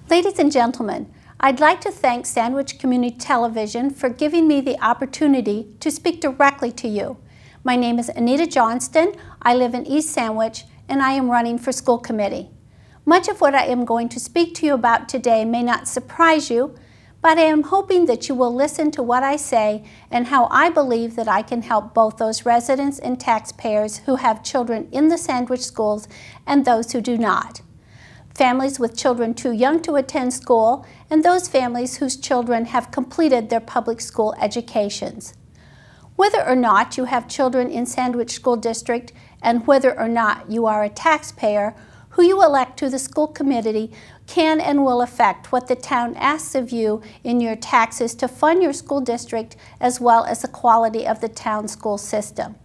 Ladies and gentlemen, I'd like to thank Sandwich Community Television for giving me the opportunity to speak directly to you. My name is Anita Johnston, I live in East Sandwich, and I am running for school committee. Much of what I am going to speak to you about today may not surprise you, but I am hoping that you will listen to what I say and how I believe that I can help both those residents and taxpayers who have children in the Sandwich schools and those who do not. Families with children too young to attend school, and those families whose children have completed their public school educations. Whether or not you have children in Sandwich School District and whether or not you are a taxpayer, who you elect to the school committee can and will affect what the town asks of you in your taxes to fund your school district as well as the quality of the town school system.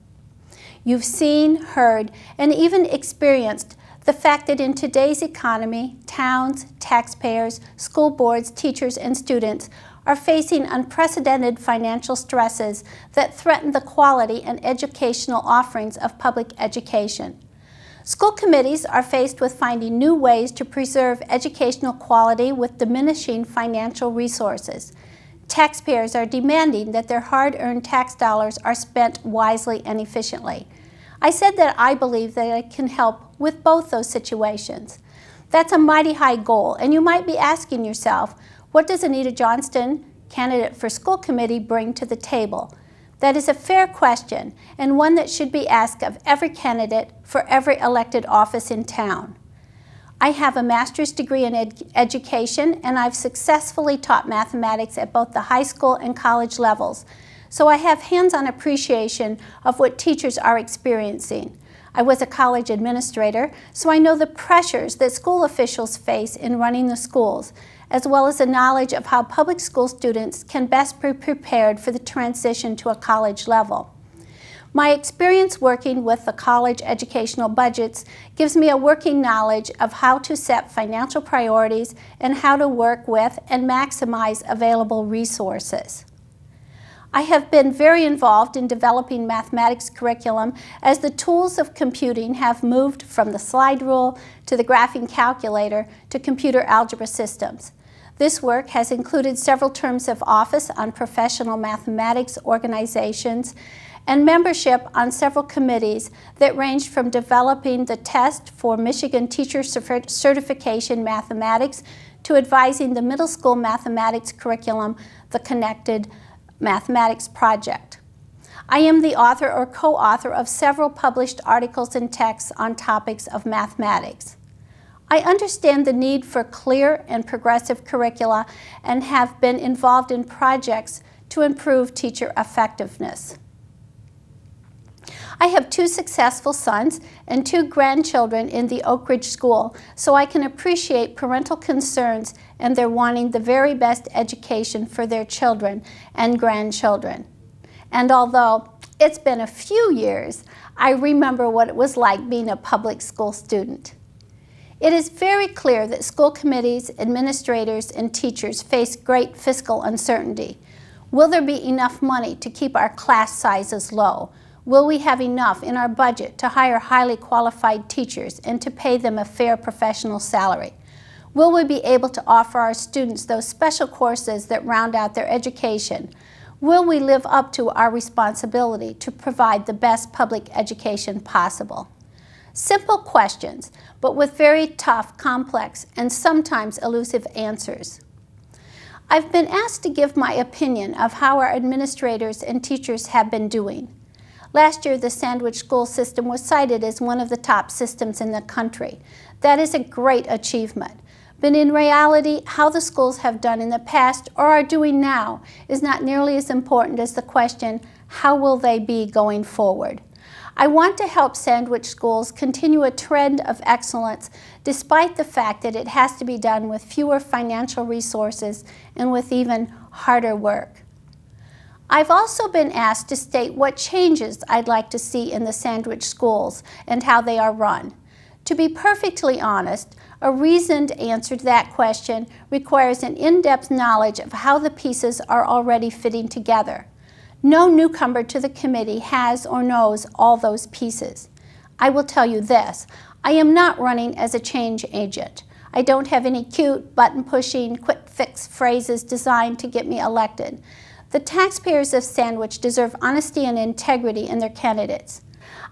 You've seen, heard, and even experienced the fact that in today's economy, towns, taxpayers, school boards, teachers, and students are facing unprecedented financial stresses that threaten the quality and educational offerings of public education. School committees are faced with finding new ways to preserve educational quality with diminishing financial resources. Taxpayers are demanding that their hard-earned tax dollars are spent wisely and efficiently. I said that I believe that I can help with both those situations. That's a mighty high goal, and you might be asking yourself, what does Anita Johnston, candidate for school committee, bring to the table? That is a fair question, and one that should be asked of every candidate for every elected office in town. I have a master's degree in education, and I've successfully taught mathematics at both the high school and college levels, so I have hands-on appreciation of what teachers are experiencing. I was a college administrator, so I know the pressures that school officials face in running the schools, as well as the knowledge of how public school students can best be prepared for the transition to a college level. My experience working with the college educational budgets gives me a working knowledge of how to set financial priorities and how to work with and maximize available resources. I have been very involved in developing mathematics curriculum as the tools of computing have moved from the slide rule to the graphing calculator to computer algebra systems. This work has included several terms of office on professional mathematics organizations and membership on several committees that ranged from developing the test for Michigan Teacher Certification Mathematics to advising the middle school mathematics curriculum, the Connected Mathematics Project. I am the author or co-author of several published articles and texts on topics of mathematics. I understand the need for clear and progressive curricula and have been involved in projects to improve teacher effectiveness. I have 2 successful sons and 2 grandchildren in the Oak Ridge School, so I can appreciate parental concerns and their wanting the very best education for their children and grandchildren. And although it's been a few years, I remember what it was like being a public school student. It is very clear that school committees, administrators, and teachers face great fiscal uncertainty. Will there be enough money to keep our class sizes low? Will we have enough in our budget to hire highly qualified teachers and to pay them a fair professional salary? Will we be able to offer our students those special courses that round out their education? Will we live up to our responsibility to provide the best public education possible? Simple questions, but with very tough, complex, and sometimes elusive answers. I've been asked to give my opinion of how our administrators and teachers have been doing. Last year, the Sandwich school system was cited as one of the top systems in the country. That is a great achievement. But in reality, how the schools have done in the past or are doing now is not nearly as important as the question, how will they be going forward? I want to help Sandwich schools continue a trend of excellence despite the fact that it has to be done with fewer financial resources and with even harder work. I've also been asked to state what changes I'd like to see in the Sandwich schools and how they are run. To be perfectly honest, a reasoned answer to that question requires an in-depth knowledge of how the pieces are already fitting together. No newcomer to the committee has or knows all those pieces. I will tell you this, I am not running as a change agent. I don't have any cute, button-pushing, quick-fix phrases designed to get me elected. The taxpayers of Sandwich deserve honesty and integrity in their candidates.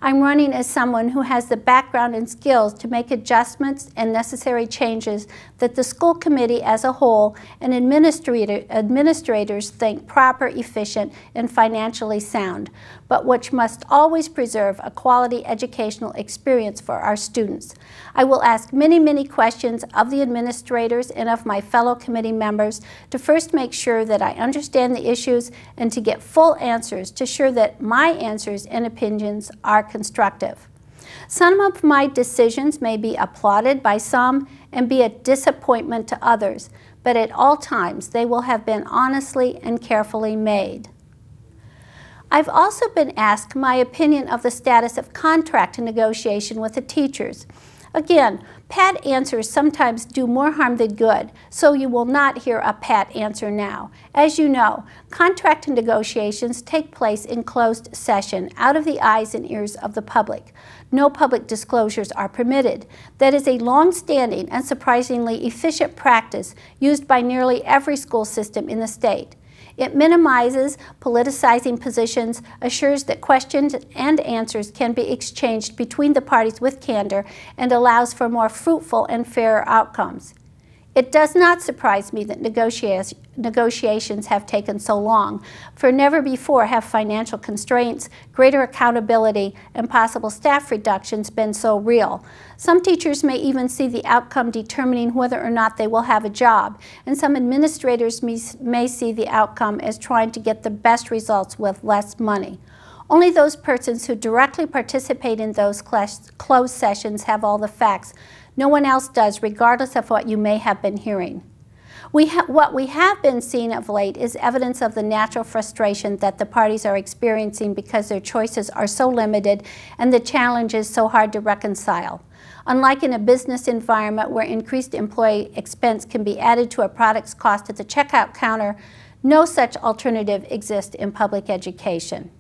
I'm running as someone who has the background and skills to make adjustments and necessary changes that the school committee as a whole and administrators think proper, efficient, and financially sound, but which must always preserve a quality educational experience for our students. I will ask many, many questions of the administrators and of my fellow committee members to first make sure that I understand the issues and to get full answers to ensure that my answers and opinions are constructive. Some of my decisions may be applauded by some and be a disappointment to others, but at all times they will have been honestly and carefully made. I've also been asked my opinion of the status of contract negotiation with the teachers. Again, pat answers sometimes do more harm than good, so you will not hear a pat answer now. As you know, contract negotiations take place in closed session, out of the eyes and ears of the public. No public disclosures are permitted. That is a long-standing and surprisingly efficient practice used by nearly every school system in the state. It minimizes politicizing positions, assures that questions and answers can be exchanged between the parties with candor, and allows for more fruitful and fairer outcomes. It does not surprise me that negotiations have taken so long, for never before have financial constraints, greater accountability, and possible staff reductions been so real. Some teachers may even see the outcome determining whether or not they will have a job, and some administrators may see the outcome as trying to get the best results with less money. Only those persons who directly participate in those closed sessions have all the facts. No one else does, regardless of what you may have been hearing. What we have been seeing of late is evidence of the natural frustration that the parties are experiencing because their choices are so limited and the challenge is so hard to reconcile. Unlike in a business environment where increased employee expense can be added to a product's cost at the checkout counter, no such alternative exists in public education.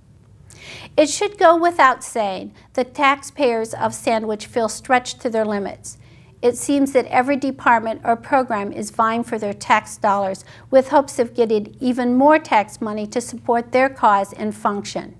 It should go without saying that taxpayers of Sandwich feel stretched to their limits. It seems that every department or program is vying for their tax dollars with hopes of getting even more tax money to support their cause and function.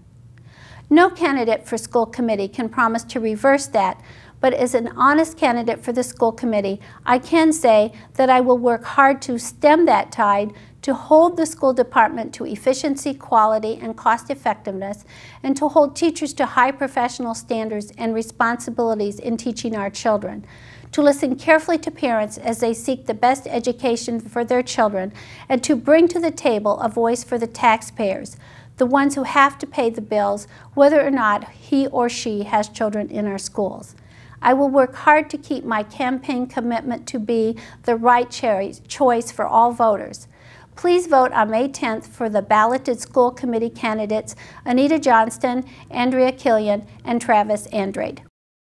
No candidate for school committee can promise to reverse that, but as an honest candidate for the school committee, I can say that I will work hard to stem that tide, to hold the school department to efficiency, quality, and cost effectiveness, and to hold teachers to high professional standards and responsibilities in teaching our children, to listen carefully to parents as they seek the best education for their children, and to bring to the table a voice for the taxpayers, the ones who have to pay the bills, whether or not he or she has children in our schools. I will work hard to keep my campaign commitment to be the right choice for all voters. Please vote on May 10th for the balloted school committee candidates Anita Johnston, Andrea Killian, and Travis Andrade.